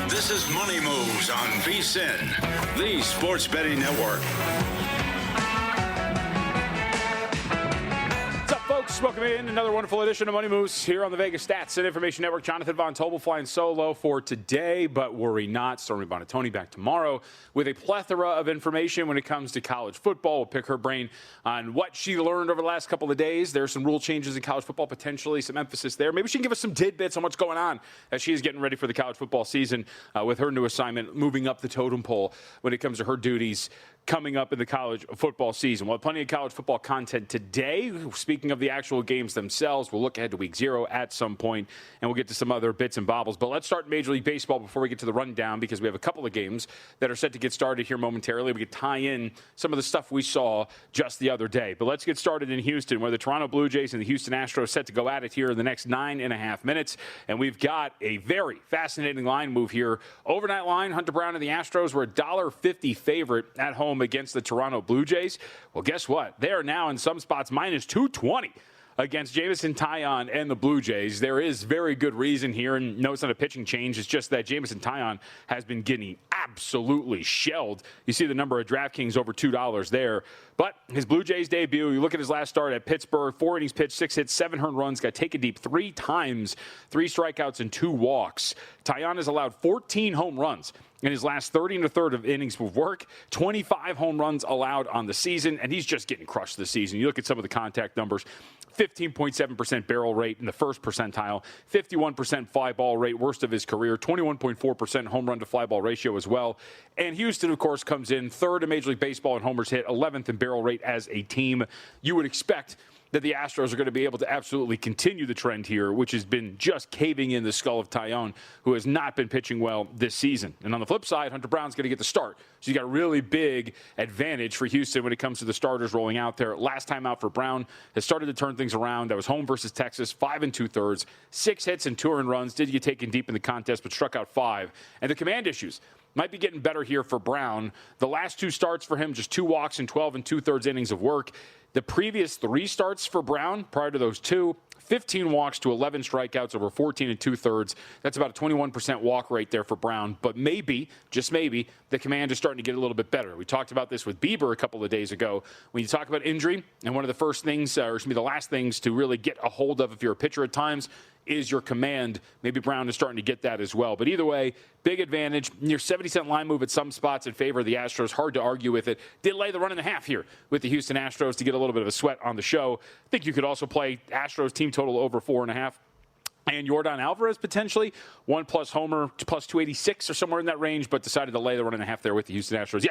This is Money Moves on VSiN, the sports betting network. What's up, folks? Welcome in another wonderful edition of Money Moves here on the Vegas Stats and Information Network. Jonathan Von Tobel flying solo for today, but worry not. Stormy Buonantony back tomorrow with a plethora of information when it comes to college football. We'll pick her brain on what she learned over the last couple of days. There's some rule changes in college football, potentially some emphasis there. Maybe she can give us some tidbits on what's going on as she is getting ready for the college football season with her new assignment, moving up the totem pole when it comes to her duties coming up in the college football season. We'll have plenty of college football content today. Speaking of the actual games themselves, we'll look ahead to week 0 at some point, and we'll get to some other bits and bobbles. But let's start Major League Baseball before we get to the rundown, because we have a couple of games that are set to get started here momentarily. We could tie in some of the stuff we saw just the other day. But let's get started in Houston, where the Toronto Blue Jays and the Houston Astros set to go at it here in the next 9.5 minutes. And we've got a very fascinating line move here. Overnight line, Hunter Brown and the Astros were a $1.50 favorite at home against the Toronto Blue Jays. Well, guess what? They are now in some spots minus 220 against Jameson Taillon and the Blue Jays. There is very good reason here, and no, it's not a pitching change. It's just that Jameson Taillon has been getting absolutely shelled. You see the number of DraftKings over $2 there. But his Blue Jays debut, you look at his last start at Pittsburgh, 4 innings pitched, 6 hits, 7 earned runs, got taken deep 3 times, 3 strikeouts and 2 walks. Taillon has allowed 14 home runs in his last 30 1/3 of innings of work, 25 home runs allowed on the season, and he's just getting crushed this season. You look at some of the contact numbers, 15.7% barrel rate in the first percentile, 51% fly ball rate, worst of his career, 21.4% home run to fly ball ratio as well. And Houston, of course, comes in 3rd in Major League Baseball in homers hit, 11th in barrel rate as a team. You would expect that the Astros are going to be able to absolutely continue the trend here, which has been just caving in the skull of Taillon, who has not been pitching well this season. And on the flip side, Hunter Brown's going to get the start. So you got a really big advantage for Houston when it comes to the starters rolling out there. Last time out for Brown has started to turn things around. That was home versus Texas, 5 2/3, 6 hits and 2 earned runs. Did get taken deep in the contest, but struck out 5. And the command issues might be getting better here for Brown. The last 2 starts for him, just 2 walks and 12 2/3 innings of work. The previous 3 starts for Brown, prior to those 2, 15 walks to 11 strikeouts over 14 2/3. That's about a 21% walk rate there for Brown. But maybe, just maybe, the command is starting to get a little bit better. We talked about this with Bieber a couple of days ago. When you talk about injury, and one of the first things, or the last things to really get a hold of if you're a pitcher at times, is your command. Maybe Brown is starting to get that as well. But either way, big advantage. Near 70-cent line move at some spots in favor of the Astros. Hard to argue with it. Did lay the 1.5 here with the Houston Astros to get a little bit of a sweat on the show. I think you could also play Astros team total over 4.5. And Yordan Alvarez potentially, 1+ homer, plus 286 or somewhere in that range, but decided to lay the 1.5 there with the Houston Astros.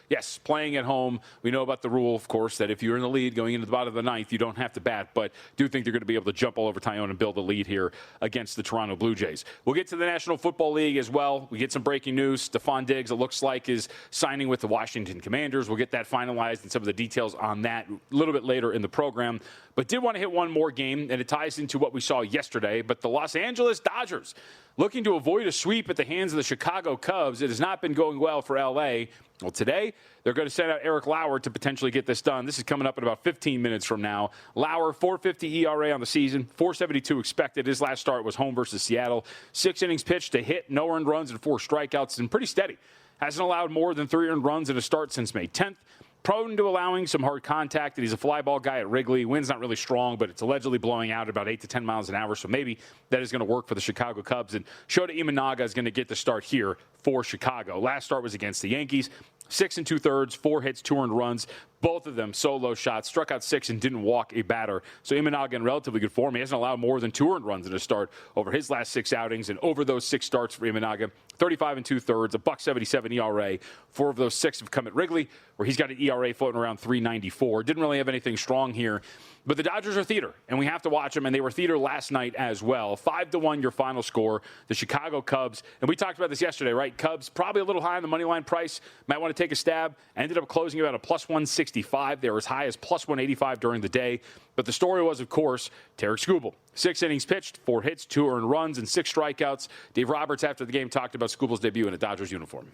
Yes, playing at home. We know about the rule, of course, that if you're in the lead going into the bottom of the 9th, you don't have to bat, but do think they're going to be able to jump all over Taillon and build a lead here against the Toronto Blue Jays. We'll get to the National Football League as well. We get some breaking news. Stephon Diggs, it looks like, is signing with the Washington Commanders. We'll get that finalized and some of the details on that a little bit later in the program. But did want to hit one more game, and it ties into what we saw yesterday. But the Los Angeles Dodgers looking to avoid a sweep at the hands of the Chicago Cubs. It has not been going well for L.A. Well, today they're going to send out Eric Lauer to potentially get this done. This is coming up in about 15 minutes from now. Lauer, 4.50 ERA on the season, 4.72 expected. His last start was home versus Seattle. 6 innings pitched, a hit, no earned runs, and 4 strikeouts, and pretty steady. Hasn't allowed more than 3 earned runs in a start since May 10th. Prone to allowing some hard contact, and he's a fly ball guy at Wrigley. Wind's not really strong, but it's allegedly blowing out at about 8 to 10 miles an hour, so maybe that is going to work for the Chicago Cubs. And Shota Imanaga is going to get the start here for Chicago. Last start was against the Yankees. 6 2/3, 4 hits, 2 earned runs. Both of them solo shots, struck out 6 and didn't walk a batter. So Imanaga in relatively good form. He hasn't allowed more than 2 earned runs in a start over his last 6 outings. And over those 6 starts for Imanaga, 35 2/3, a $1.77 ERA. 4 of those 6 have come at Wrigley, where he's got an ERA floating around 3.94. Didn't really have anything strong here. But the Dodgers are theater, and we have to watch them, and they were theater last night as well. 5-1 your final score. The Chicago Cubs, and we talked about this yesterday, right? Cubs probably a little high on the money line price. Might want to take a stab. Ended up closing about a plus 165. They were as high as plus 185 during the day. But the story was, of course, Tarik Skubal. 6 innings pitched, 4 hits, 2 earned runs, and 6 strikeouts. Dave Roberts, after the game, talked about Skubal's debut in a Dodgers uniform.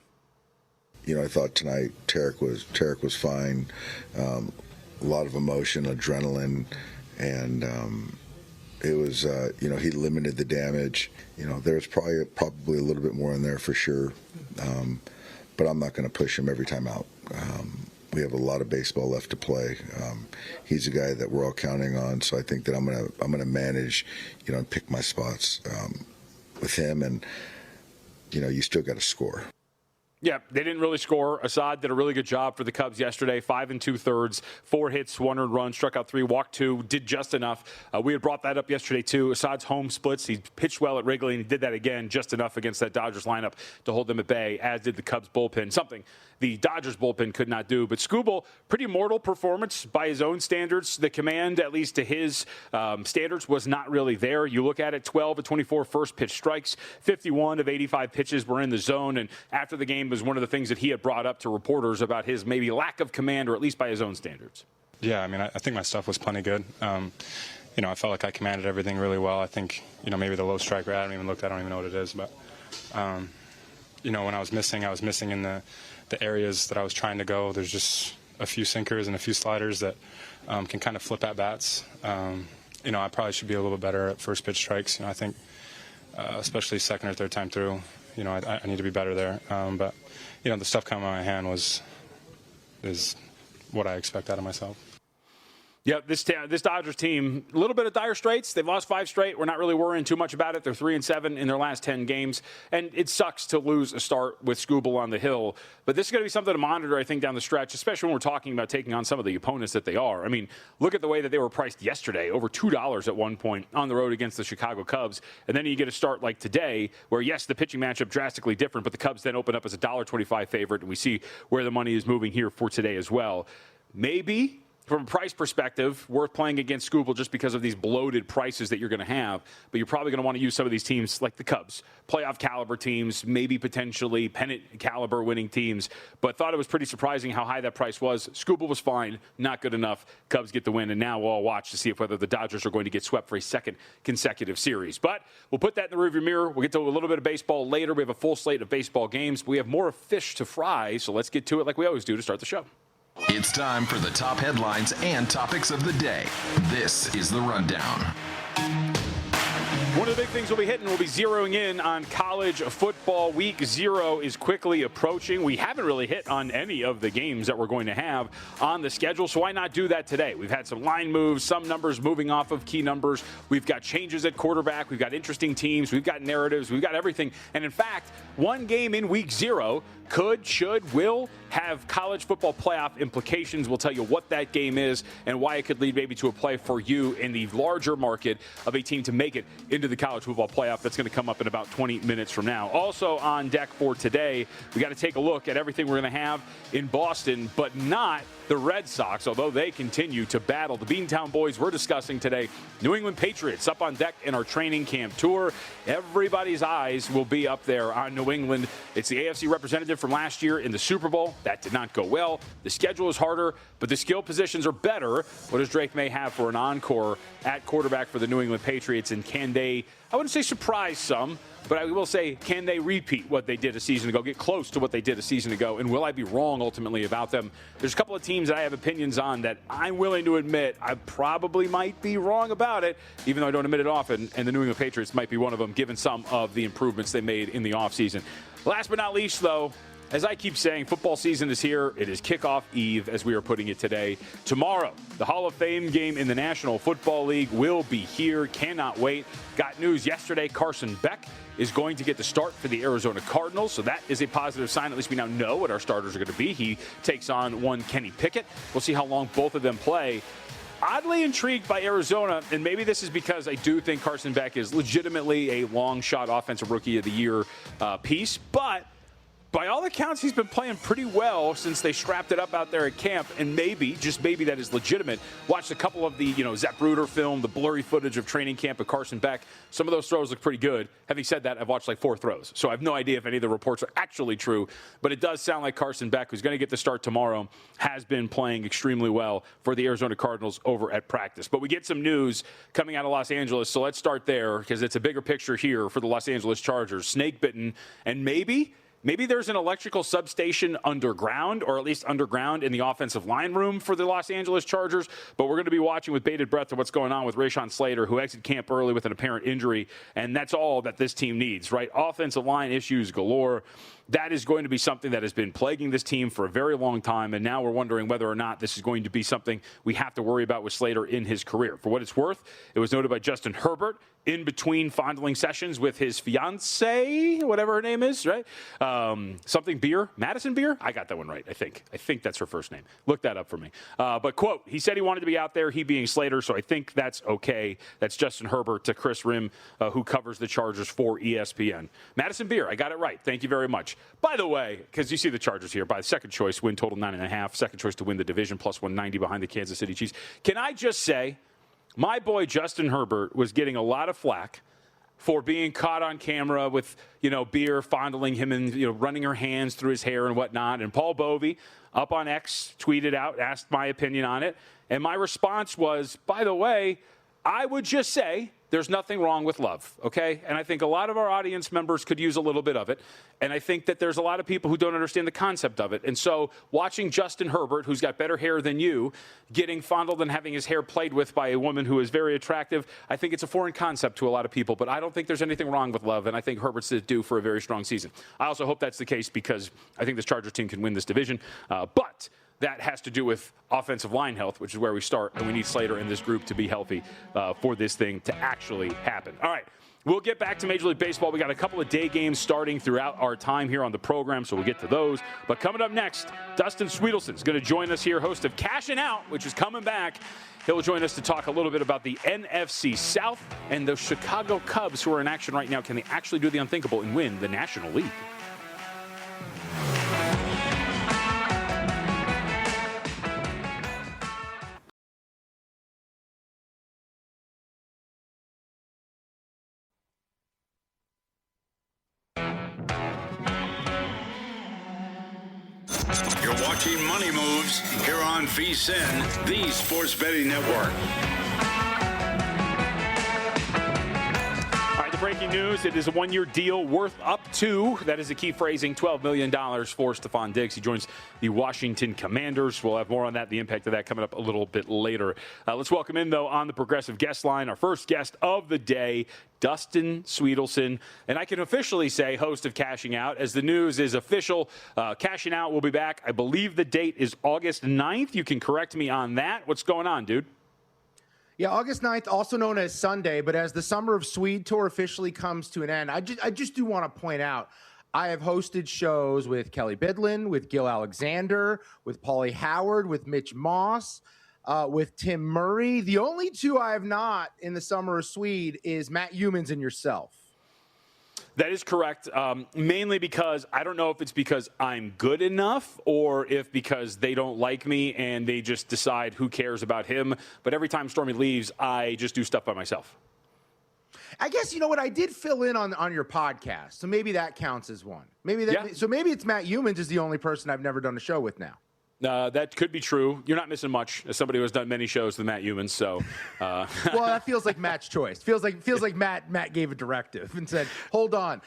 You know, I thought tonight Tarik was fine. A lot of emotion, adrenaline, and he limited the damage. There's probably a little bit more in there for sure, but I'm not going to push him every time out. We have a lot of baseball left to play. He's a guy that we're all counting on, so I think that I'm gonna manage, and pick my spots with him, and you still got to score. Yeah, they didn't really score. Assad did a really good job for the Cubs yesterday. 5 2/3, 4 hits, 1 earned run, struck out 3, walked 2, did just enough. We had brought that up yesterday too. Assad's home splits. He pitched well at Wrigley, and he did that again, just enough against that Dodgers lineup to hold them at bay, as did the Cubs bullpen. Something the Dodgers bullpen could not do. But Skubal, pretty mortal performance by his own standards. The command, at least to his standards, was not really there. You look at it, 12 of 24 first pitch strikes, 51 of 85 pitches were in the zone. And after the game was one of the things that he had brought up to reporters about his maybe lack of command, or at least by his own standards. Yeah, I mean, I think my stuff was plenty good. I felt like I commanded everything really well. I think, maybe the low strike rate, I don't even know what it is. But, when I was missing in the areas that I was trying to go. There's just a few sinkers and a few sliders that can kind of flip at bats. I probably should be a little bit better at first pitch strikes. I think, especially second or third time through, I need to be better there. But, the stuff coming out of my hand is what I expect out of myself. Yeah, this Dodgers team, a little bit of dire straits. They've lost 5 straight. We're not really worrying too much about it. They're 3-7 in their last 10 games. And it sucks to lose a start with Skubal on the hill. But this is going to be something to monitor, I think, down the stretch, especially when we're talking about taking on some of the opponents that they are. I mean, look at the way that they were priced yesterday, over $2 at one point on the road against the Chicago Cubs. And then you get a start like today where, yes, the pitching matchup drastically different, but the Cubs then open up as a $1.25 favorite. And we see where the money is moving here for today as well. Maybe, from a price perspective, worth playing against Skubal just because of these bloated prices that you're going to have. But you're probably going to want to use some of these teams like the Cubs, playoff caliber teams, maybe potentially pennant caliber winning teams. But thought it was pretty surprising how high that price was. Skubal was fine, not good enough. Cubs get the win, and now we'll all watch to see whether the Dodgers are going to get swept for a second consecutive series. But we'll put that in the rearview mirror. We'll get to a little bit of baseball later. We have a full slate of baseball games. We have more fish to fry, so let's get to it like we always do to start the show. It's time for the top headlines and topics of the day. This is The Rundown. One of the big things we'll be hitting, we'll be zeroing in on college football. Week 0 is quickly approaching. We haven't really hit on any of the games that we're going to have on the schedule, so why not do that today? We've had some line moves, some numbers moving off of key numbers. We've got changes at quarterback. We've got interesting teams. We've got narratives. We've got everything. And in fact, one game in Week 0 could, should, will have college football playoff implications. We'll tell you what that game is and why it could lead maybe to a play for you in the larger market of a team to make it into the college football playoff. That's going to come up in about 20 minutes from now. Also on deck for today, we got to take a look at everything we're going to have in Boston, but not the Red Sox, although they continue to battle. The Beantown Boys we're discussing today, New England Patriots up on deck in our training camp tour. Everybody's eyes will be up there on New England. It's the AFC representative from last year in the Super Bowl. That did not go well. The schedule is harder, but the skill positions are better. What does Drake May have for an encore at quarterback for the New England Patriots? And can they, I wouldn't say surprise some, but I will say, can they repeat what they did a season ago, get close to what they did a season ago, and will I be wrong ultimately about them? There's a couple of teams that I have opinions on that I'm willing to admit I probably might be wrong about it, even though I don't admit it often, and the New England Patriots might be one of them, given some of the improvements they made in the offseason. Last but not least, though, as I keep saying, football season is here. It is kickoff eve, as we are putting it today. Tomorrow, the Hall of Fame game in the National Football League will be here. Cannot wait. Got news yesterday. Carson Beck is going to get the start for the Arizona Cardinals, so that is a positive sign. At least we now know what our starters are going to be. He takes on one Kenny Pickett. We'll see how long both of them play. Oddly intrigued by Arizona, and maybe this is because I do think Carson Beck is legitimately a long-shot Offensive Rookie of the Year piece, but by all accounts, he's been playing pretty well since they strapped it up out there at camp, and maybe, just maybe, that is legitimate. Watched a couple of the, Zep Ruder film, the blurry footage of training camp of Carson Beck. Some of those throws look pretty good. Having said that, I've watched like 4 throws, so I have no idea if any of the reports are actually true, but it does sound like Carson Beck, who's going to get the start tomorrow, has been playing extremely well for the Arizona Cardinals over at practice. But we get some news coming out of Los Angeles, so let's start there, because it's a bigger picture here for the Los Angeles Chargers. Snake bitten, and maybe Maybe there's an electrical substation underground, or at least underground in the offensive line room for the Los Angeles Chargers. But we're going to be watching with bated breath of what's going on with Rashawn Slater, who exited camp early with an apparent injury. And that's all that this team needs, right? Offensive line issues galore. That is going to be something that has been plaguing this team for a very long time, and now we're wondering whether or not this is going to be something we have to worry about with Slater in his career. For what it's worth, it was noted by Justin Herbert in between fondling sessions with his fiancée, whatever her name is, right? Something Beer, Madison Beer? I got that one right, I think. I think that's her first name. Look that up for me. But, quote, he said he wanted to be out there, he being Slater, so I think that's okay. That's Justin Herbert to Chris Rim, who covers the Chargers for ESPN. Madison Beer, I got it right. Thank you very much. By the way, because you see the Chargers here, by second choice, win total 9.5, second choice to win the division, plus 190 behind the Kansas City Chiefs. Can I just say, my boy Justin Herbert was getting a lot of flack for being caught on camera with, Beer fondling him and, running her hands through his hair and whatnot. And Paul Bovey, up on X, tweeted out, asked my opinion on it. And my response was, by the way, I would just say there's nothing wrong with love, okay? And I think a lot of our audience members could use a little bit of it. And I think that there's a lot of people who don't understand the concept of it. And so watching Justin Herbert, who's got better hair than you, getting fondled and having his hair played with by a woman who is very attractive, I think it's a foreign concept to a lot of people. But I don't think there's anything wrong with love, and I think Herbert's due for a very strong season. I also hope that's the case because I think this Chargers team can win this division. But that has to do with offensive line health, which is where we start, and we need Slater and this group to be healthy for this thing to actually happen. All right, we'll get back to Major League Baseball. We got a couple of day games starting throughout our time here on the program, so we'll get to those. But coming up next, Dustin Sweetelson is going to join us here, host of Cashing Out, which is coming back. He'll join us to talk a little bit about the NFC South and the Chicago Cubs, who are in action right now. Can they actually do the unthinkable and win the National League? You're watching Money Moves here on VSiN, the Sports Betting Network. All right, the breaking news, it is a one-year deal worth up to, that is the key phrasing, $12 million for Stephon Diggs. He joins the Washington Commanders. We'll have more on that, the impact of that coming up a little bit later. Let's welcome in, though, on the Progressive guest line, our first guest of the day, Dustin Sweetelson, and I can officially say host of Cashing Out, as the news is official. Cashing Out will be back. I believe the date is August 9th. You can correct me on that. What's going on, dude? Yeah, August 9th, also known as Sunday, but as the Summer of Swede tour officially comes to an end, I just do want to point out, I have hosted shows with Kelly Bidlin, with Gil Alexander, with Paulie Howard, with Mitch Moss, with Tim Murray. The only two I have not in the Summer of Swede is Matt Humans and yourself. That is correct, mainly because I don't know if it's because I'm good enough or if because they don't like me and they just decide who cares about him. But every time Stormy leaves, I just do stuff by myself. I guess, you know what, I did fill in on your podcast, so maybe that counts as one. So maybe it's Matt Humans is the only person I've never done a show with now. That could be true. You're not missing much as somebody who has done many shows with Matt Humans. So, well, that feels like Matt's choice. Feels like Matt gave a directive and said, "Hold on,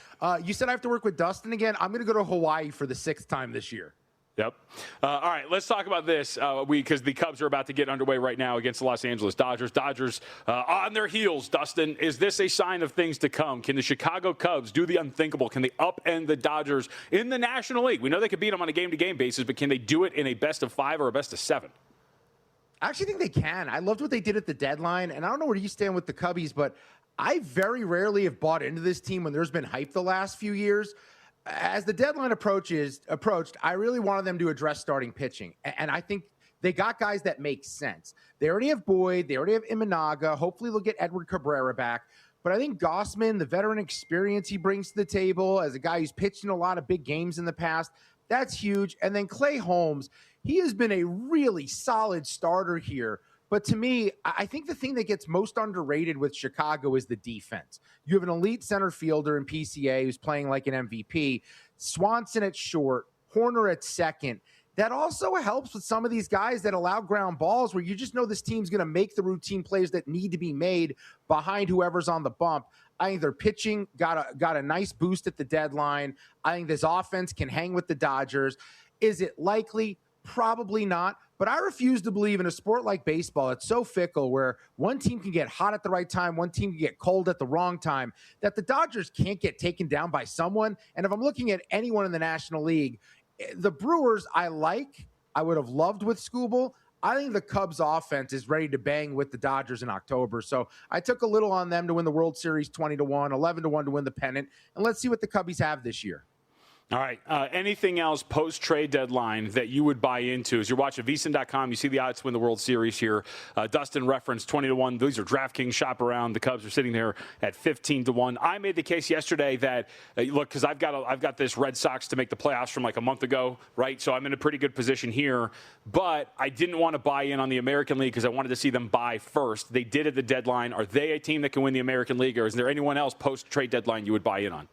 you said I have to work with Dustin again. I'm going to go to Hawaii for the 6th time this year." Yep. All right, let's talk about this because the Cubs are about to get underway right now against the Los Angeles Dodgers. Dodgers on their heels, Dustin. Is this a sign of things to come? Can the Chicago Cubs do the unthinkable? Can they upend the Dodgers in the National League? We know they could beat them on a game-to-game basis, but can they do it in a best-of-5 or a best-of-7? I actually think they can. I loved what they did at the deadline, and I don't know where you stand with the Cubbies, but I very rarely have bought into this team when there's been hype the last few years. As the deadline approached, I really wanted them to address starting pitching. And I think they got guys that make sense. They already have Boyd. They already have Imanaga. Hopefully they'll get Edward Cabrera back. But I think Gausman, the veteran experience he brings to the table as a guy who's pitched in a lot of big games in the past, that's huge. And then Clay Holmes, he has been a really solid starter here. But to me, I think the thing that gets most underrated with Chicago is the defense. You have an elite center fielder in PCA who's playing like an MVP, Swanson at short, Horner at second. That also helps with some of these guys that allow ground balls where you just know this team's going to make the routine plays that need to be made behind whoever's on the bump. I think their pitching got a nice boost at the deadline. I think this offense can hang with the Dodgers. Is it likely? Probably not. But I refuse to believe in a sport like baseball. It's so fickle where one team can get hot at the right time, one team can get cold at the wrong time, that the Dodgers can't get taken down by someone. And if I'm looking at anyone in the National League, the Brewers I would have loved with Skubal. I think the Cubs offense is ready to bang with the Dodgers in October. So I took a little on them to win the World Series 20-1, 11-1 to win the pennant. And let's see what the Cubbies have this year. All right. Anything else post-trade deadline that you would buy into? As you're watching VSiN.com, you see the odds to win the World Series here. Dustin referenced 20-1. These are DraftKings shop around. The Cubs are sitting there at 15-1. I made the case yesterday that, look, because I've got this Red Sox to make the playoffs from like a month ago, right? So I'm in a pretty good position here. But I didn't want to buy in on the American League because I wanted to see them buy first. They did at the deadline. Are they a team that can win the American League, or is there anyone else post-trade deadline you would buy in on?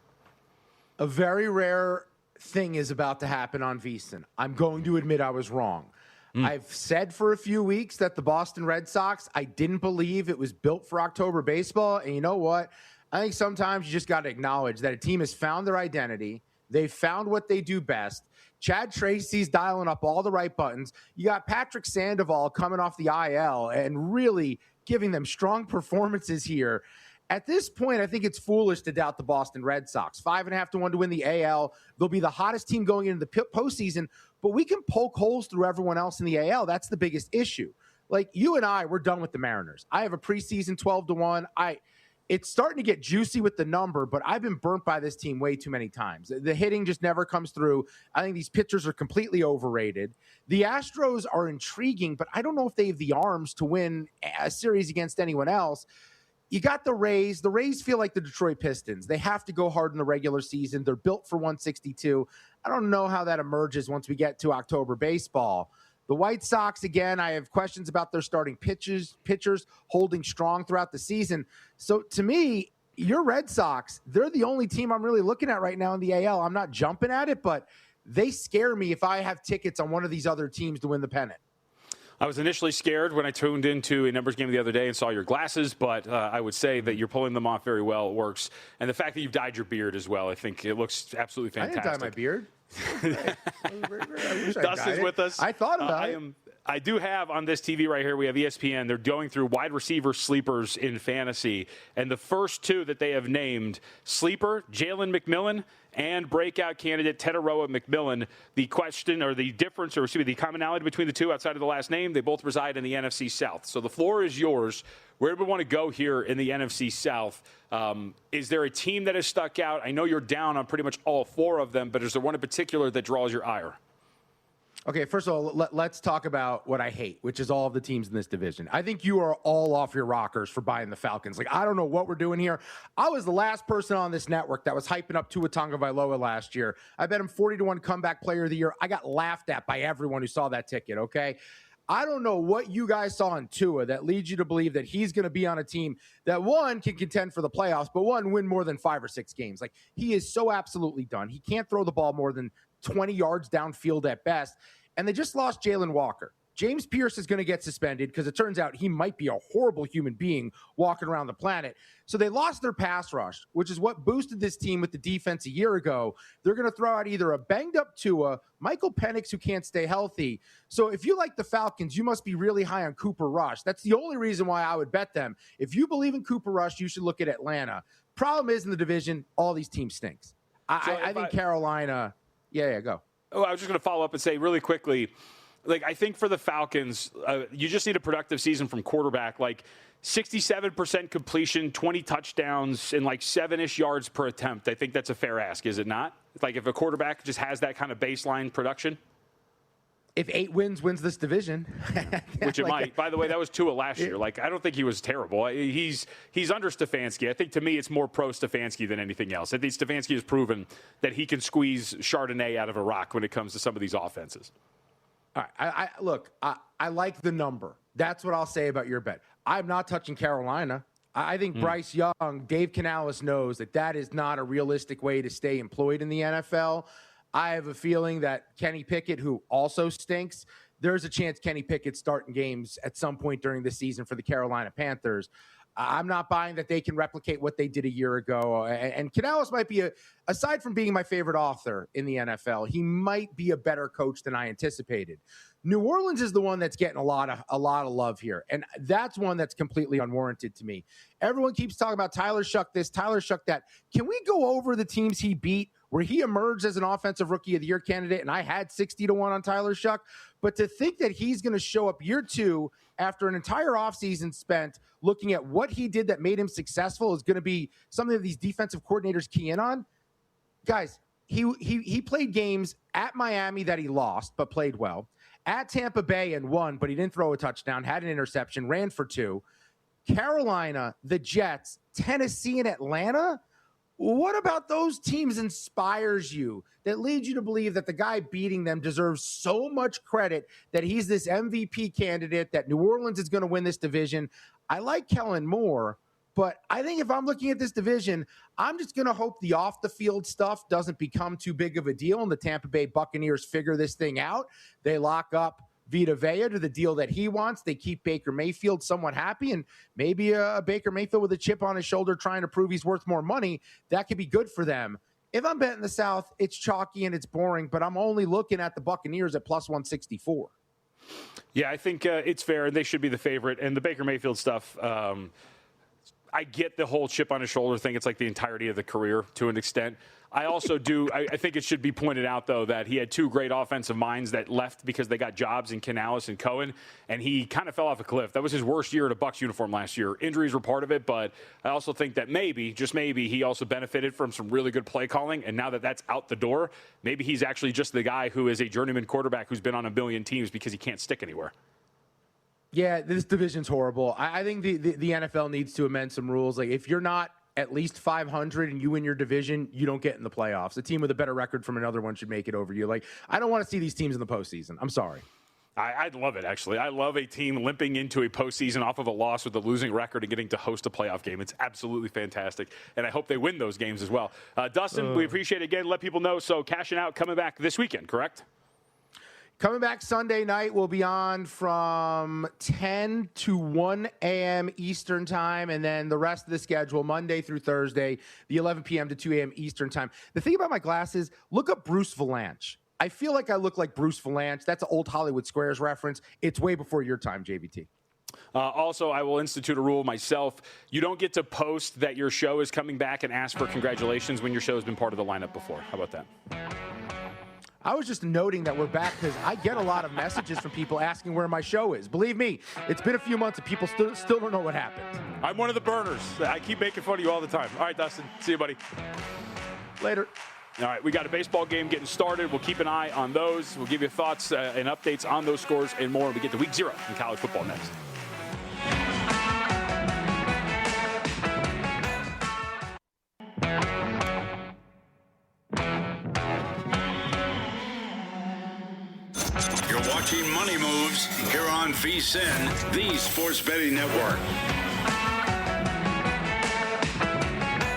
A very rare thing is about to happen on VSiN. I'm going to admit I was wrong. I've said for a few weeks that the Boston Red Sox, I didn't believe it was built for October baseball. And you know what? I think sometimes you just got to acknowledge that a team has found their identity. They've found what they do best. Chad Tracy's dialing up all the right buttons. You got Patrick Sandoval coming off the IL and really giving them strong performances here. At this point, I think it's foolish to doubt the Boston Red Sox. 5.5-1 to win the AL. They'll be the hottest team going into the postseason, but we can poke holes through everyone else in the AL. That's the biggest issue. Like you and I, we're done with the Mariners. I have a preseason 12-1. It's starting to get juicy with the number, but I've been burnt by this team way too many times. The hitting just never comes through. I think these pitchers are completely overrated. The Astros are intriguing, but I don't know if they have the arms to win a series against anyone else. You got the Rays. The Rays feel like the Detroit Pistons. They have to go hard in the regular season. They're built for 162. I don't know how that emerges once we get to October baseball. The White Sox, again, I have questions about their starting pitchers holding strong throughout the season. So to me, your Red Sox, they're the only team I'm really looking at right now in the AL. I'm not jumping at it, but they scare me if I have tickets on one of these other teams to win the pennant. I was initially scared when I tuned into a numbers game the other day and saw your glasses, but I would say that you're pulling them off very well. It works. And the fact that you've dyed your beard as well, I think it looks absolutely fantastic. I didn't dye my beard. Dustin's with us. I thought about it. I do have on this TV right here, we have ESPN. They're going through wide receiver sleepers in fantasy. And the first two that they have named, sleeper, Jalen McMillan, and breakout candidate Teteroa McMillan. The question, or the difference, or excuse me, the commonality between the two outside of the last name, they both reside in the NFC South. So the floor is yours. Where do we want to go here in the NFC South? Is there a team that has stuck out? I know you're down on pretty much all four of them, but is there one in particular that draws your ire? Okay, first of all, let's talk about what I hate, which is all of the teams in this division. I think you are all off your rockers for buying the Falcons. Like, I don't know what we're doing here. I was the last person on this network that was hyping up Tua Tagovailoa last year. I bet him 40-1 comeback player of the year. I got laughed at by everyone who saw that ticket, okay? I don't know what you guys saw in Tua that leads you to believe that he's going to be on a team that, one, can contend for the playoffs, but one, win more than 5 or 6 games. Like, he is so absolutely done. He can't throw the ball more than 20 yards downfield at best. And they just lost Jalen Walker. James Pierce is going to get suspended because it turns out he might be a horrible human being walking around the planet. So they lost their pass rush, which is what boosted this team with the defense a year ago. They're going to throw out either a banged-up Tua, Michael Penix, who can't stay healthy. So if you like the Falcons, you must be really high on Cooper Rush. That's the only reason why I would bet them. If you believe in Cooper Rush, you should look at Atlanta. Problem is, in the division, all these teams stinks. I think Carolina – yeah, go. Oh, I was just going to follow up and say really quickly, like, I think for the Falcons, you just need a productive season from quarterback. Like, 67% completion, 20 touchdowns, and like 7-ish yards per attempt. I think that's a fair ask, is it not? Like, if a quarterback just has that kind of baseline production? If 8 wins this division. Which it might. By the way, that was Tua last year. Like, I don't think he was terrible. He's under Stefanski. I think, to me, it's more pro-Stefanski than anything else. I think Stefanski has proven that he can squeeze Chardonnay out of a rock when it comes to some of these offenses. All right. I like the number. That's what I'll say about your bet. I'm not touching Carolina. I think Bryce Young, Dave Canales knows that is not a realistic way to stay employed in the NFL. I have a feeling that Kenny Pickett, who also stinks, there's a chance Kenny Pickett's starting games at some point during the season for the Carolina Panthers. I'm not buying that they can replicate what they did a year ago. And Canales might be, aside from being my favorite author in the NFL, he might be a better coach than I anticipated. New Orleans is the one that's getting a lot of love here, and that's one that's completely unwarranted to me. Everyone keeps talking about Tyler Shuck this, Tyler Shuck that. Can we go over the teams he beat where he emerged as an offensive rookie of the year candidate, and I had 60-1 on Tyler Shuck? But to think that he's going to show up year two after an entire offseason spent looking at what he did that made him successful is going to be something that these defensive coordinators key in on. Guys, he played games at Miami that he lost but played well, at Tampa Bay and won, but he didn't throw a touchdown, had an interception, ran for 2. Carolina, the Jets, Tennessee, and Atlanta. What about those teams inspires you, that leads you to believe that the guy beating them deserves so much credit, that he's this MVP candidate, that New Orleans is going to win this division? I like Kellen Moore, but I think if I'm looking at this division, I'm just going to hope the off-the-field stuff doesn't become too big of a deal and the Tampa Bay Buccaneers figure this thing out. They lock up Vita Vea to the deal that he wants. They keep Baker Mayfield somewhat happy, and maybe a Baker Mayfield with a chip on his shoulder trying to prove he's worth more money. That could be good for them. If I'm betting the South, it's chalky and it's boring, but I'm only looking at the Buccaneers at plus 164. Yeah, I think it's fair, and they should be the favorite. And the Baker Mayfield stuff, I get the whole chip on his shoulder thing. It's like the entirety of the career to an extent. I also do. I think it should be pointed out, though, that he had 2 great offensive minds that left because they got jobs in Canales and Cohen, and he kind of fell off a cliff. That was his worst year in a Bucs uniform last year. Injuries were part of it, but I also think that maybe, just maybe, he also benefited from some really good play calling, and now that that's out the door, maybe he's actually just the guy who is a journeyman quarterback who's been on a billion teams because he can't stick anywhere. Yeah, this division's horrible. I think the NFL needs to amend some rules. Like, if you're not at least 500 and you win your division, you don't get in the playoffs. A team with a better record from another one should make it over you. Like, I don't want to see these teams in the postseason. I'm sorry. I'd love it, actually. I love a team limping into a postseason off of a loss with a losing record and getting to host a playoff game. It's absolutely fantastic, and I hope they win those games as well. Dustin, we appreciate it again. Let people know. So, cashing out coming back this weekend, correct? Coming back Sunday night, we'll be on from 10 to 1 a.m. Eastern time, and then the rest of the schedule, Monday through Thursday, the 11 p.m. to 2 a.m. Eastern time. The thing about my glasses, look up Bruce Valanche. I feel like I look like Bruce Valanche. That's an old Hollywood Squares reference. It's way before your time, JVT. Also, I will institute a rule myself. You don't get to post that your show is coming back and ask for congratulations when your show has been part of the lineup before. How about that? I was just noting that we're back because I get a lot of messages from people asking where my show is. Believe me, it's been a few months and people still don't know what happened. I'm one of the burners. I keep making fun of you all the time. All right, Dustin. See you, buddy. Later. All right, we got a baseball game getting started. We'll keep an eye on those. We'll give you thoughts and updates on those scores and more. We get to week 0 in college football next. You're watching Money Moves here on VSiN, the Sports Betting Network.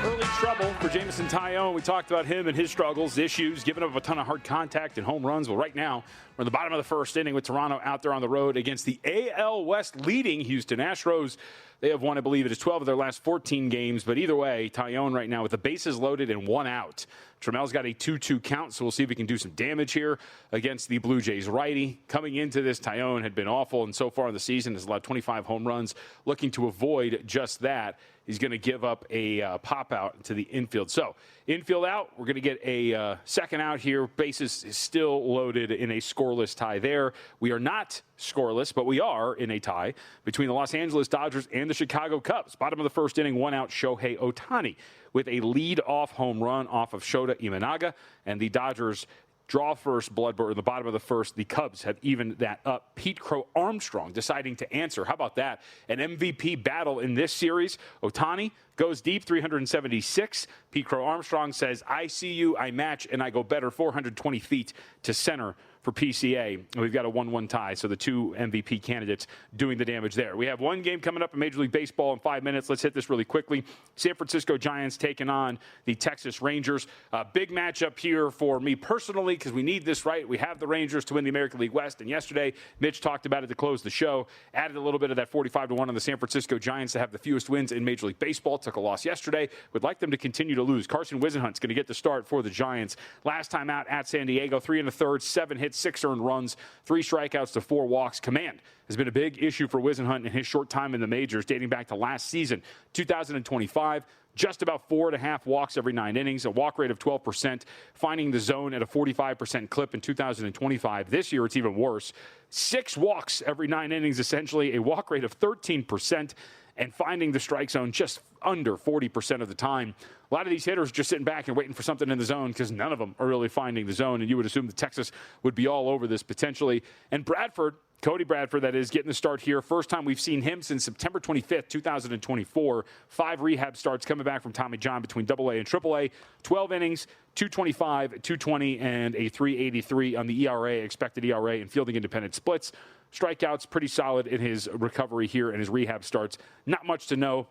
Early trouble for Jameson Taillon. We talked about him and his struggles, issues, giving up a ton of hard contact and home runs. Well, right now, we're in the bottom of the first inning with Toronto out there on the road against the AL West leading Houston Astros. They have won, I believe it is 12 of their last 14 games. But either way, Taillon right now with the bases loaded and 1 out. Tramel's got a 2-2 count, so we'll see if he can do some damage here against the Blue Jays righty. Coming into this, Taillon had been awful, and so far in the season has allowed 25 home runs. Looking to avoid just that, he's going to give up a pop out to the infield. So, infield out, we're going to get a second out here. Bases is still loaded in a scoreless tie there. We are not scoreless, but we are in a tie between the Los Angeles Dodgers and the Chicago Cubs. Bottom of the first inning, 1 out, Shohei Ohtani with a lead-off home run off of Shota Imanaga, and the Dodgers draw first, Bloodbird in the bottom of the first. The Cubs have evened that up. Pete Crow Armstrong deciding to answer. How about that? An MVP battle in this series. Ohtani goes deep, 376. Pete Crow Armstrong says, I see you, I match, and I go better, 420 feet to center for PCA. And we've got a 1-1 tie, so the two MVP candidates doing the damage there. We have one game coming up in Major League Baseball in 5 minutes. Let's hit this really quickly. San Francisco Giants taking on the Texas Rangers. Big matchup here for me personally because we need this right. We have the Rangers to win the American League West, and yesterday Mitch talked about it to close the show, added a little bit of that 45-1 on the San Francisco Giants to have the fewest wins in Major League Baseball. Took a loss yesterday. Would like them to continue to lose. Carson Whisenhunt's going to get the start for the Giants. Last time out at San Diego, 3 1/3, 7 hits, 6 earned runs, 3 strikeouts to 4 walks. Command has been a big issue for Whisenhunt in his short time in the majors, dating back to last season, 2025. Just about 4.5 walks every 9 innings, a walk rate of 12%, finding the zone at a 45% clip in 2025. This year, it's even worse. 6 walks every 9 innings, essentially, a walk rate of 13%, and finding the strike zone just under 40% of the time. A lot of these hitters just sitting back and waiting for something in the zone because none of them are really finding the zone, and you would assume that Texas would be all over this potentially. And Bradford, Cody Bradford, that is, getting the start here. First time we've seen him since September 25th, 2024. 5 rehab starts coming back from Tommy John between AA and AAA. 12 innings, 225, 220, and a 383 on the ERA, expected ERA, and fielding independent splits. Strikeouts, pretty solid in his recovery here and his rehab starts. Not much to know.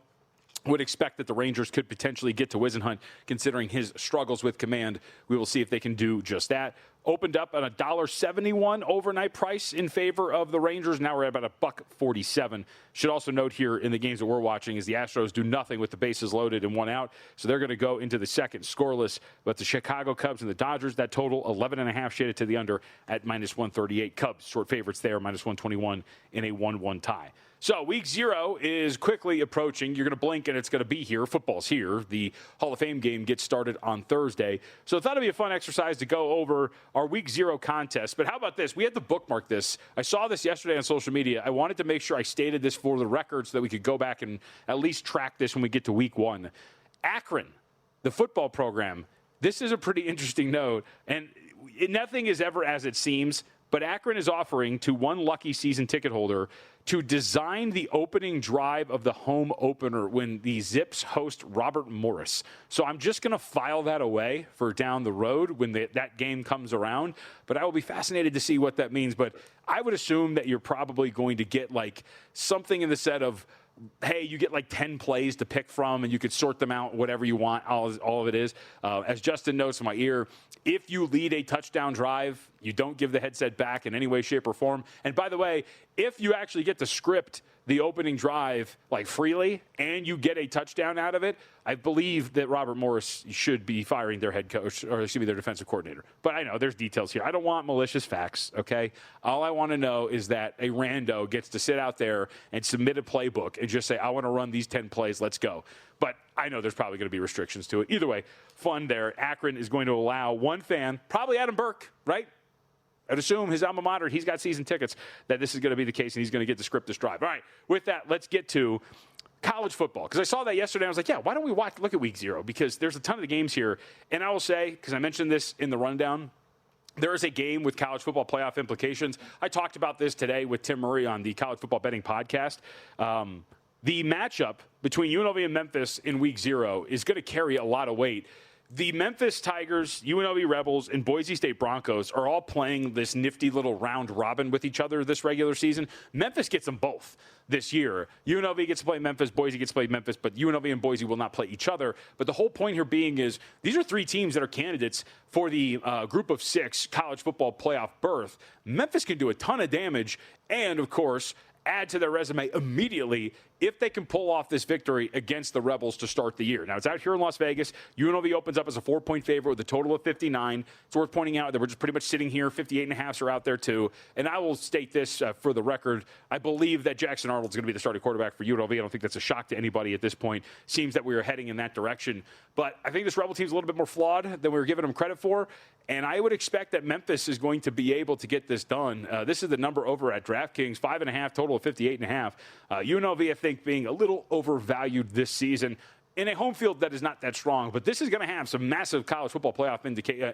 Would expect that the Rangers could potentially get to Whisenhunt, considering his struggles with command. We will see if they can do just that. Opened up at $1.71 overnight price in favor of the Rangers. Now we're at about $1.47. Should also note here in the games that we're watching is the Astros do nothing with the bases loaded and 1 out. So they're going to go into the second scoreless. But the Chicago Cubs and the Dodgers, that total 11.5 shaded to the under at -138. Cubs, short favorites there, -121 in a 1-1 tie. So week 0 is quickly approaching. You're going to blink and it's going to be here. Football's here. The Hall of Fame game gets started on Thursday. So I thought it'd be a fun exercise to go over our week 0 contest. But how about this? We had to bookmark this. I saw this yesterday on social media. I wanted to make sure I stated this for the record so that we could go back and at least track this when we get to week 1. Akron, the football program. This is a pretty interesting note. And nothing is ever as it seems. But Akron is offering to one lucky season ticket holder to design the opening drive of the home opener when the Zips host Robert Morris. So I'm just going to file that away for down the road when that game comes around. But I will be fascinated to see what that means. But I would assume that you're probably going to get like something in the set of, hey, you get like 10 plays to pick from, and you could sort them out, whatever you want. All of it is. As Justin notes in my ear, if you lead a touchdown drive, you don't give the headset back in any way, shape, or form. And by the way, if you actually get to script the opening drive like freely and you get a touchdown out of it, I believe that Robert Morris should be firing their head coach, or excuse me, their defensive coordinator. But I know there's details here. I don't want malicious facts, okay? All I want to know is that a rando gets to sit out there and submit a playbook and just say, I want to run these 10 plays, let's go. But I know there's probably going to be restrictions to it. Either way, fun there. Akron is going to allow one fan, probably Adam Burke, right? I'd assume his alma mater, he's got season tickets, that this is going to be the case, and he's going to get to script this drive. All right, with that, let's get to college football. Because I saw that yesterday, I was like, yeah, why don't we look at week 0? Because there's a ton of the games here. And I will say, because I mentioned this in the rundown, there is a game with college football playoff implications. I talked about this today with Tim Murray on the College Football Betting Podcast. The matchup between UNLV and Memphis in week 0 is going to carry a lot of weight. The Memphis Tigers, UNLV Rebels, and Boise State Broncos are all playing this nifty little round robin with each other this regular season. Memphis gets them both this year. UNLV gets to play Memphis, Boise gets to play Memphis, but UNLV and Boise will not play each other. But the whole point here being is these are 3 teams that are candidates for the group of 6 college football playoff berth. Memphis can do a ton of damage and, of course, add to their resume immediately if they can pull off this victory against the Rebels to start the year. Now, it's out here in Las Vegas. UNLV opens up as a 4-point favorite with a total of 59. It's worth pointing out that we're just pretty much sitting here. 58.5s are out there, too. And I will state this for the record. I believe that Jackson Arnold's going to be the starting quarterback for UNLV. I don't think that's a shock to anybody at this point. Seems that we are heading in that direction. But I think this Rebel team's a little bit more flawed than we were giving them credit for. And I would expect that Memphis is going to be able to get this done. This is the number over at DraftKings, 5.5, total of 58.5. UNLV, I think, being a little overvalued this season. in a home field that is not that strong, but this is going to have some massive college football playoff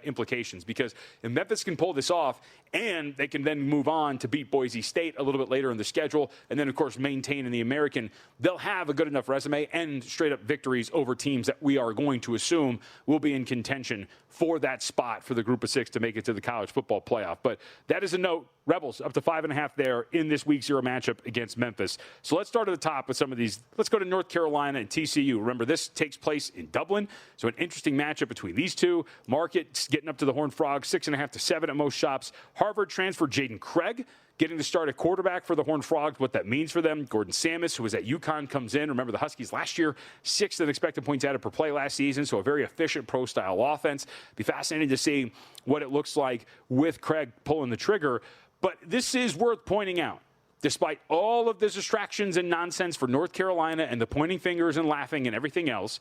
implications, because if Memphis can pull this off and they can then move on to beat Boise State a little bit later in the schedule and then, of course, maintain in the American, they'll have a good enough resume and straight-up victories over teams that we are going to assume will be in contention for that spot for the group of 6 to make it to the college football playoff. But that is a note. Rebels up to 5.5 there in this week 0 matchup against Memphis. So let's start at the top with some of these. Let's go to North Carolina and TCU. Remember, this takes place in Dublin, so an interesting matchup between these two. Market getting up to the Horned Frogs, 6.5 to 7 at most shops. Harvard transfer Jaden Craig getting to start at quarterback for the Horned Frogs, what that means for them. Gordon Samus, who was at UConn, comes in. Remember, the Huskies last year, 6th in expected points added per play last season, so a very efficient pro-style offense. Be fascinating to see what it looks like with Craig pulling the trigger. But this is worth pointing out. Despite all of the distractions and nonsense for North Carolina and the pointing fingers and laughing and everything else,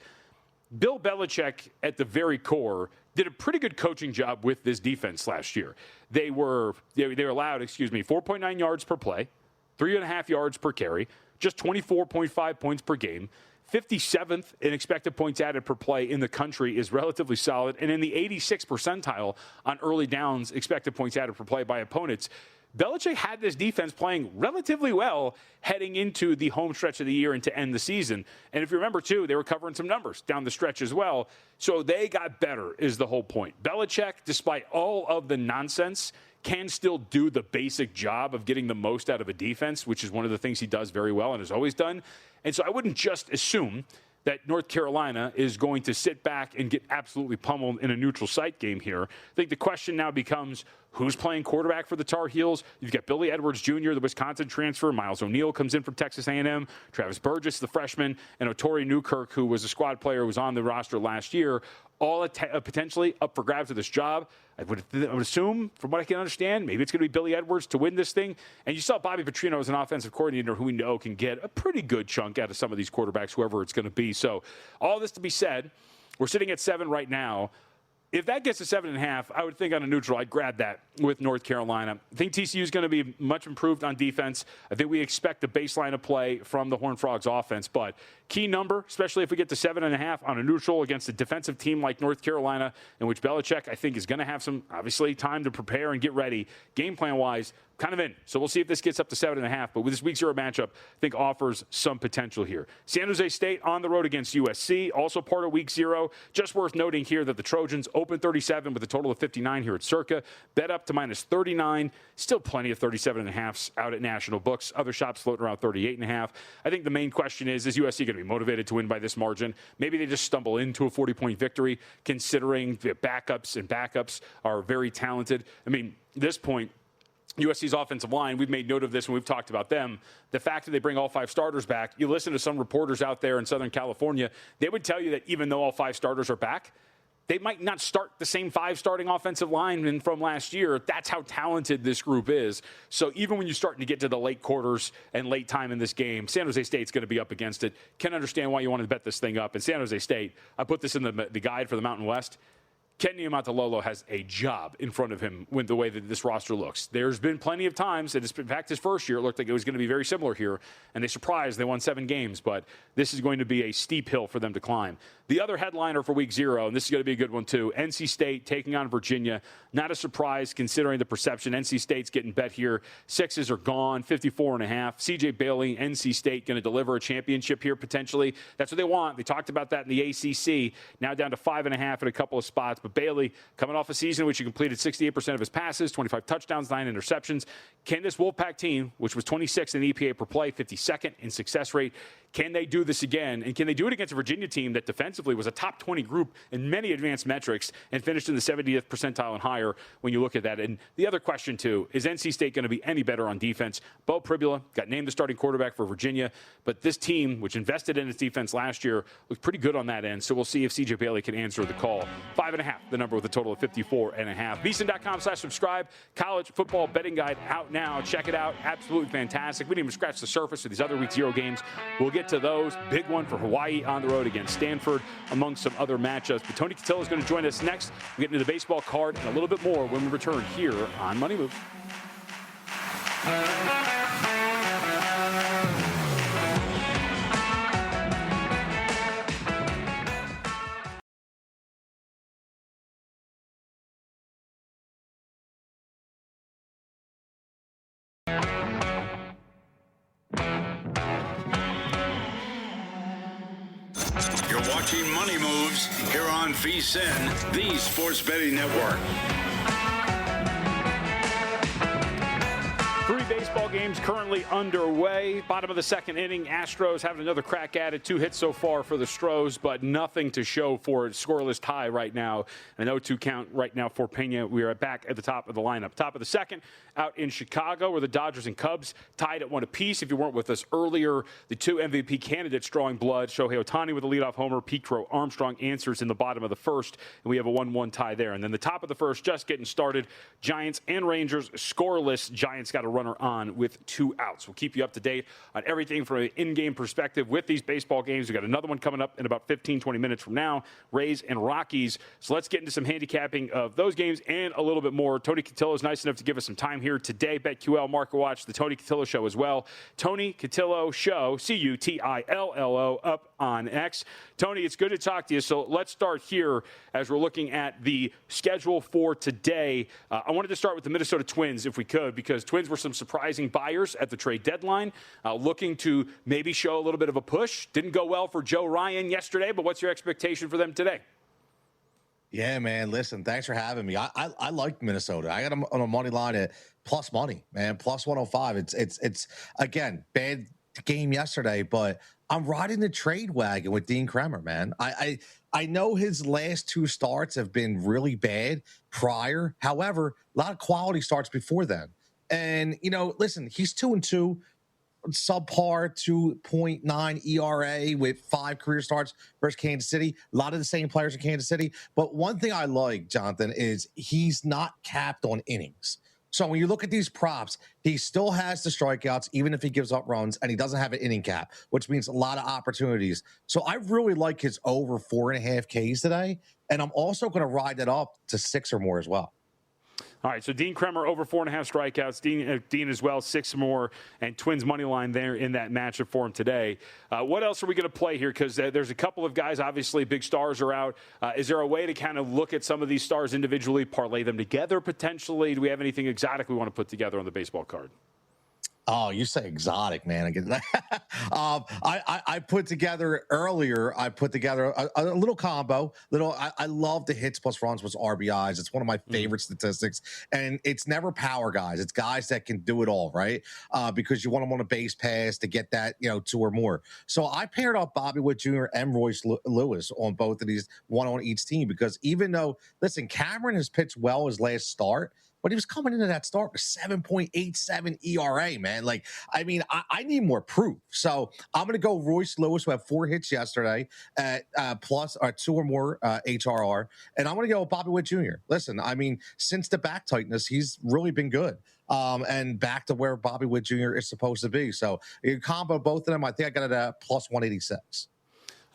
Bill Belichick, at the very core, did a pretty good coaching job with this defense last year. They were allowed, 4.9 yards per play, 3.5 yards per carry, just 24.5 points per game. 57th in expected points added per play in the country is relatively solid, and in the 86th percentile on early downs expected points added per play by opponents. Belichick had this defense playing relatively well heading into the home stretch of the year and to end the season. And if you remember, too, they were covering some numbers down the stretch as well. So they got better is the whole point. Belichick, despite all of the nonsense, can still do the basic job of getting the most out of a defense, which is one of the things he does very well and has always done. And so I wouldn't just assume that North Carolina is going to sit back and get absolutely pummeled in a neutral site game here. I think the question now becomes, who's playing quarterback for the Tar Heels? You've got Billy Edwards Jr., the Wisconsin transfer. Miles O'Neill comes in from Texas A&M. Travis Burgess, the freshman, and Otori Newkirk, who was a squad player who was on the roster last year, all potentially up for grabs of this job. I would assume, from what I can understand, maybe it's going to be Billy Edwards to win this thing. And you saw Bobby Petrino as an offensive coordinator who we know can get a pretty good chunk out of some of these quarterbacks, whoever it's going to be. So all this to be said, we're sitting at 7 right now. If that gets to 7.5, I would think on a neutral, I'd grab that with North Carolina. I think TCU is going to be much improved on defense. I think we expect the baseline of play from the Horned Frogs offense. But key number, especially if we get to 7.5 on a neutral against a defensive team like North Carolina, in which Belichick, I think, is going to have some, obviously, time to prepare and get ready. Game plan-wise, kind of in. So we'll see if this gets up to 7.5. But with this week 0 matchup, I think offers some potential here. San Jose State on the road against USC, also part of week 0. Just worth noting here that the Trojans open 37 with a total of 59 here at Circa. Bet up to minus 39. Still plenty of 37.5s out at National Books. Other shops floating around 38.5. I think the main question is USC going to be motivated to win by this margin? Maybe they just stumble into a 40-point victory, considering the backups are very talented. I mean, at this point, USC's offensive line, we've made note of this when we've talked about them. The fact that they bring all 5 starters back, you listen to some reporters out there in Southern California, they would tell you that even though all 5 starters are back, they might not start the same 5 starting offensive linemen from last year. That's how talented this group is. So even when you're starting to get to the late quarters and late time in this game, San Jose State's going to be up against it. Can understand why you want to bet this thing up. And San Jose State, I put this in the guide for the Mountain West. Ken Niumatalolo has a job in front of him with the way that this roster looks. There's been plenty of times, and in fact, his first year, it looked like it was going to be very similar here, and they surprised. They won 7 games, but this is going to be a steep hill for them to climb. The other headliner for week 0, and this is going to be a good one too, NC State taking on Virginia. Not a surprise considering the perception. NC State's getting bet here. 6s are gone, 54.5. CJ Bailey, NC State going to deliver a championship here potentially. That's what they want. They talked about that in the ACC. Now down to 5.5 at a couple of spots. But Bailey, coming off a season in which he completed 68% of his passes, 25 touchdowns, 9 interceptions. Can this Wolfpack team, which was 26th in EPA per play, 52nd in success rate, can they do this again? And can they do it against a Virginia team that defensively was a top 20 group in many advanced metrics and finished in the 70th percentile and higher when you look at that? And the other question, too, is NC State going to be any better on defense? Bo Pribula got named the starting quarterback for Virginia, but this team, which invested in its defense last year, looked pretty good on that end. So we'll see if CJ Bailey can answer the call. 5.5, the number with a total of 54.5. VSiN.com/subscribe. College football betting guide out now. Check it out. Absolutely fantastic. We didn't even scratch the surface of these other week 0 games. We'll get to those. Big one for Hawaii on the road against Stanford, among some other matchups. But Tony Cotillo is going to join us next. We'll get into the baseball card and a little bit more when we return here on Money Moves. You're watching Money Moves here on VSiN, the Sports Betting Network. 3 baseball games currently underway. Bottom of the second inning, Astros having another crack at it. 2 hits so far for the Stros, but nothing to show for it. Scoreless tie right now. An 0-2 count right now for Pena. We are back at the top of the lineup. Top of the second, out in Chicago, where the Dodgers and Cubs tied at 1 apiece. If you weren't with us earlier, the 2 MVP candidates drawing blood. Shohei Ohtani with a leadoff homer. Pete Crow Armstrong answers in the bottom of the first, and we have a 1-1 tie there. And then the top of the first, just getting started. Giants and Rangers scoreless. Giants got a runner on with 2 outs. We'll keep you up to date on everything from an in-game perspective with these baseball games. We've got another one coming up in about 15, 20 minutes from now, Rays and Rockies. So let's get into some handicapping of those games and a little bit more. Tony Cotillo is nice enough to give us some time here today. BetQL, Market Watch, the Tony Cotillo Show as well. Tony Cotillo Show, Cutillo, up on X. Tony, it's good to talk to you. So let's start here as we're looking at the schedule for today. I wanted to start with the Minnesota Twins, if we could, because Twins were some surprising buyers at the trade deadline, looking to maybe show a little bit of a push. Didn't go well for Joe Ryan yesterday, but what's your expectation for them today? Yeah, man. Listen, thanks for having me. I like Minnesota. I got them on a money line at plus money, man, plus 105. It's again, bad game yesterday, but I'm riding the trade wagon with Dean Kremer, man. I know his last 2 starts have been really bad prior. However, a lot of quality starts before then. And, listen, he's 2-2, subpar 2.9 ERA with 5 career starts versus Kansas City. A lot of the same players in Kansas City. But one thing I like, Jonathan, is he's not capped on innings. So when you look at these props, he still has the strikeouts, even if he gives up runs, and he doesn't have an inning cap, which means a lot of opportunities. So I really like his over 4.5 Ks today. And I'm also going to ride that up to 6 or more as well. All right, so Dean Kremer over 4.5 strikeouts. Dean as well, 6 more, and Twins money line there in that matchup for him today. What else are we going to play here? Because there's a couple of guys, obviously, big stars are out. Is there a way to kind of look at some of these stars individually, parlay them together potentially? Do we have anything exotic we want to put together on the baseball card? Oh, you say exotic, man. I get that. I put together earlier. I put together a little combo. I love the hits plus runs plus RBIs. It's one of my favorite statistics, and it's never power guys. It's guys that can do it all, right? Because you want them on a base pass to get that 2 or more. So I paired up Bobby Witt Jr. and Royce Lewis on both of these, one on each team. Because even though, listen, Cameron has pitched well his last start, but he was coming into that start with 7.87 ERA, man. I need more proof. So I'm going to go Royce Lewis, who had 4 hits yesterday at plus 2 or more HRR. And I'm going to go Bobby Witt Jr. Listen, since the back tightness, he's really been good. And back to where Bobby Witt Jr. is supposed to be. So you combo both of them. I think I got it at plus 186.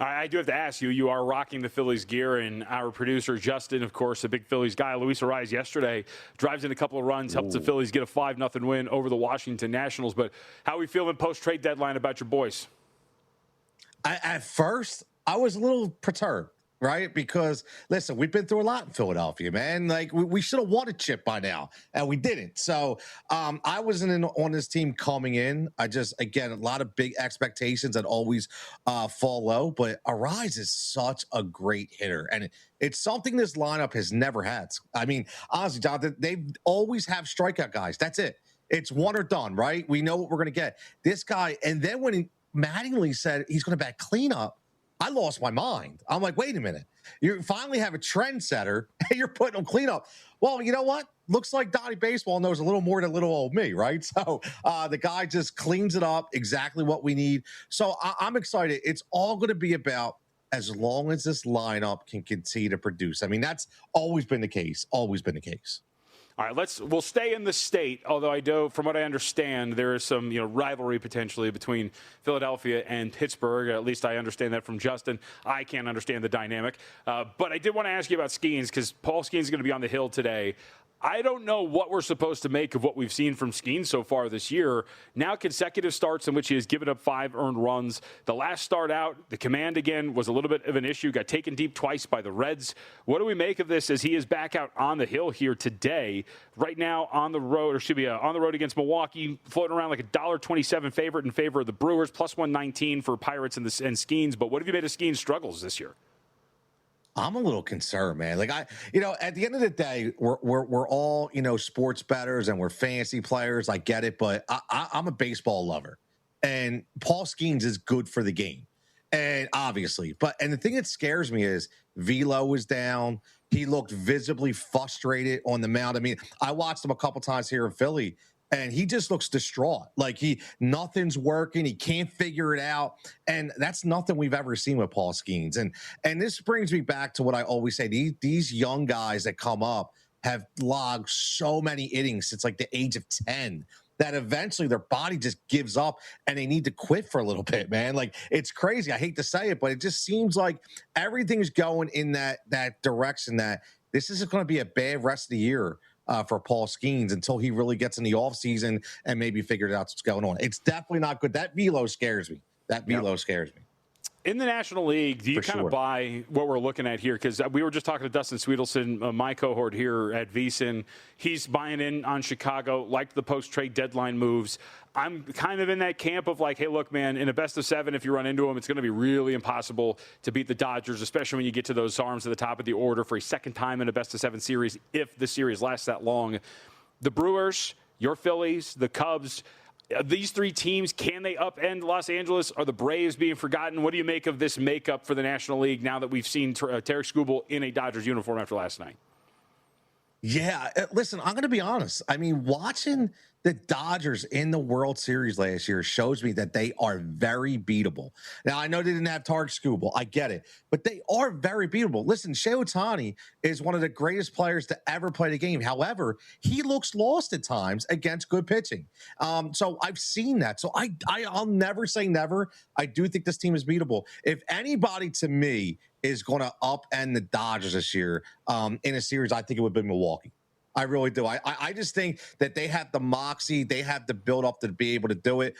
I do have to ask you, you are rocking the Phillies gear, and our producer, Justin, of course, a big Phillies guy. Luis Arraez yesterday drives in a couple of runs, helps the Phillies get a 5-0 win over the Washington Nationals. But how are we feeling post-trade deadline about your boys? At first, I was a little perturbed. Right? Because, listen, we've been through a lot in Philadelphia, man. We should have won a chip by now, and we didn't. So I wasn't in on this team coming in. Again, a lot of big expectations that always fall low. But Arraez is such a great hitter, and it's something this lineup has never had. Honestly, Jonathan, they always have strikeout guys. That's it. It's one or done, right? We know what we're going to get. This guy, and then when Mattingly said he's going to bat cleanup, I lost my mind. I'm like, wait a minute. You finally have a trendsetter, and you're putting him clean up. Well, you know what? Looks like Donnie Baseball knows a little more than little old me, right? So the guy just cleans it up, exactly what we need. So I'm excited. It's all going to be about as long as this lineup can continue to produce. That's always been the case, All right, we'll stay in the state, although I do, from what I understand, there is some rivalry potentially between Philadelphia and Pittsburgh. At least I understand that from Justin. I can't understand the dynamic. But I did want to ask you about Skeens, because Paul Skeens is going to be on the Hill today. I don't know what we're supposed to make of what we've seen from Skeens so far this year. Now consecutive starts in which he has given up 5 earned runs. The last start out, the command again was a little bit of an issue. Got taken deep twice by the Reds. What do we make of this as he is back out on the hill here today? Right now on the road, or should be on the road against Milwaukee, floating around like a $1.27 favorite in favor of the Brewers, plus 119 for Pirates and Skeens. But what have you made of Skeens' struggles this year? I'm a little concerned, man. Like at the end of the day, we're all, sports bettors and we're fantasy players. I get it, but I'm a baseball lover, and Paul Skeens is good for the game, and obviously. And the thing that scares me is velo was down. He looked visibly frustrated on the mound. I mean, I watched him a couple times here in Philly, and he just looks distraught. Like nothing's working. He can't figure it out. And that's nothing we've ever seen with Paul Skeens. And this brings me back to what I always say. These young guys that come up have logged so many innings since like the age of 10 that eventually their body just gives up and they need to quit for a little bit, man. Like, it's crazy. I hate to say it, but it just seems like everything's going in that direction, that this is going to be a bad rest of the year for Paul Skeens until he really gets in the offseason and maybe figures out what's going on. It's definitely not good. That velo scares me. Scares me. In the National League, do you kind of buy what we're looking at here? Because we were just talking to Dustin Sweetelson, my cohort here at VSiN. He's buying in on Chicago, liked the post-trade deadline moves. I'm kind of in that camp of like, hey, look, man, in a best of 7, if you run into them, it's going to be really impossible to beat the Dodgers, especially when you get to those arms at the top of the order for a second time in a best of 7 series, if the series lasts that long. The Brewers, your Phillies, the Cubs, these 3 teams, can they upend Los Angeles? Are the Braves being forgotten? What do you make of this makeup for the National League now that we've seen Tarik Skubal in a Dodgers uniform after last night? Yeah, listen, I'm going to be honest. I mean, watching the Dodgers in the World Series last year shows me that they are very beatable. Now, I know they didn't have Tarik Skubal. I get it. But they are very beatable. Listen, Shohei Ohtani is one of the greatest players to ever play the game. However, he looks lost at times against good pitching. So I've seen that. So I'll never say never. I do think this team is beatable. If anybody, to me, is going to upend the Dodgers this year in a series, I think it would be Milwaukee. I really do. I just think that they have the moxie. They have the build up to be able to do it.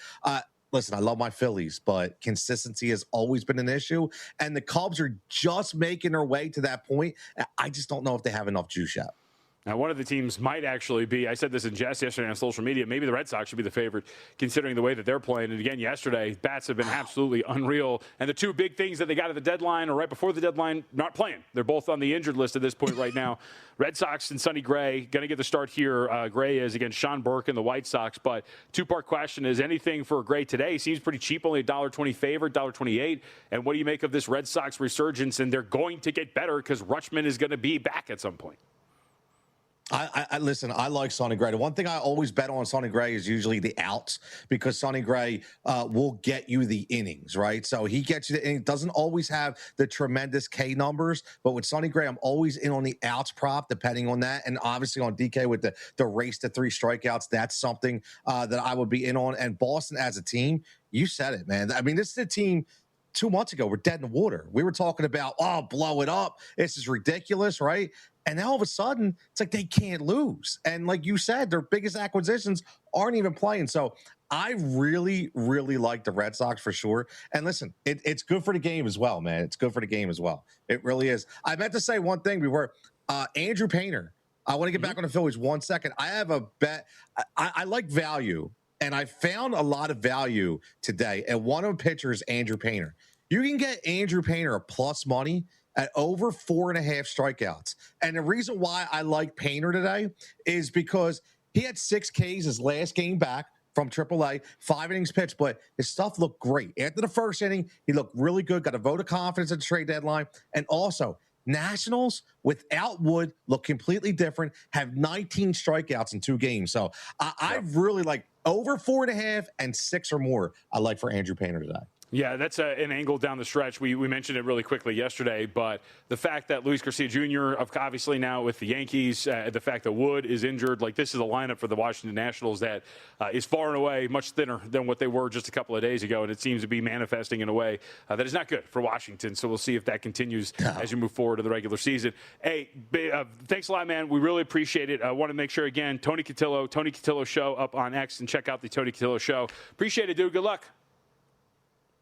Listen, I love my Phillies, but consistency has always been an issue. And the Cubs are just making their way to that point. I just don't know if they have enough juice yet. Now, one of the teams might actually be, I said this in jest yesterday on social media, maybe the Red Sox should be the favorite considering the way that they're playing. And again, yesterday, bats have been absolutely unreal. And the 2 big things that they got at the deadline or right before the deadline, not playing. They're both on the injured list at this point right now. Red Sox and Sonny Gray going to get the start here. Gray is against Sean Burke and the White Sox. But 2-part question is anything for Gray today? Seems pretty cheap, only $1.20 favorite, $1.28. And what do you make of this Red Sox resurgence? And they're going to get better because Rutschman is going to be back at some point. I listen, I like Sonny Gray. The one thing I always bet on Sonny Gray is usually the outs, because Sonny Gray will get you the innings, right? So he gets you the innings. Doesn't always have the tremendous K numbers, but with Sonny Gray, I'm always in on the outs prop, depending on that. And obviously on DK with the race to 3 strikeouts, that's something that I would be in on. And Boston as a team, you said it, man. I mean, this is a team 2 months ago, we're dead in the water. We were talking about, blow it up. This is ridiculous, right? And now all of a sudden, it's like they can't lose. And like you said, their biggest acquisitions aren't even playing. So I really, really like the Red Sox for sure. And listen, it's good for the game as well, man. It's good for the game as well. It really is. I meant to say one thing before. Andrew Painter. I want to get back on the Phillies 1 second. I have a bet. I like value, and I found a lot of value today. And one of the pitchers, Andrew Painter. You can get Andrew Painter a plus money at over 4.5 strikeouts. And the reason why I like Painter today is because he had 6 Ks his last game back from AAA, 5 innings pitched, but his stuff looked great. After the first inning, he looked really good, got a vote of confidence at the trade deadline. And also, Nationals without Wood look completely different, have 19 strikeouts in 2 games. So I really like over 4.5 and 6 or more. I like for Andrew Painter today. Yeah, that's an angle down the stretch. We mentioned it really quickly yesterday, but the fact that Luis Garcia Jr., obviously now with the Yankees, the fact that Wood is injured, like this is a lineup for the Washington Nationals that is far and away much thinner than what they were just a couple of days ago, and it seems to be manifesting in a way that is not good for Washington. So we'll see if that continues as you move forward to the regular season. Hey, thanks a lot, man. We really appreciate it. I want to make sure, again, Tony Cotillo Show up on X, and check out the Tony Cotillo Show. Appreciate it, dude. Good luck.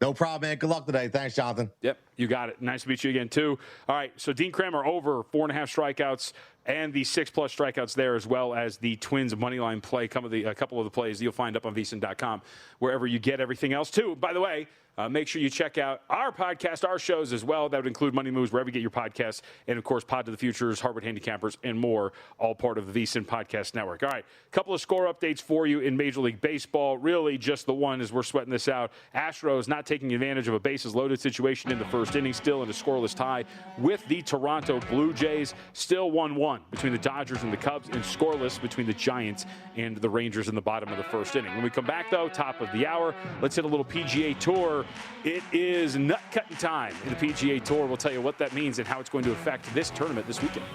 No problem, man. Good luck today. Thanks, Jonathan. Yep, you got it. Nice to meet you again, too. All right, so Dean Kramer over 4.5 strikeouts and the 6+ strikeouts there, as well as the Twins moneyline play. A couple of the plays you'll find up on VSiN.com, wherever you get everything else, too. By the way, make sure you check out our podcast, our shows as well. That would include Money Moves, wherever you get your podcasts. And, of course, Pod to the Futures, Harvard Handicappers, and more, all part of the VSiN Podcast Network. All right, a couple of score updates for you in Major League Baseball. Really just the one as we're sweating this out. Astros not taking advantage of a bases-loaded situation in the first inning, still in a scoreless tie with the Toronto Blue Jays. Still 1-1 between the Dodgers and the Cubs, and scoreless between the Giants and the Rangers in the bottom of the first inning. When we come back, though, top of the hour, let's hit a little PGA Tour. It is nut-cutting time in the PGA Tour. We'll tell you what that means and how it's going to affect this tournament this weekend.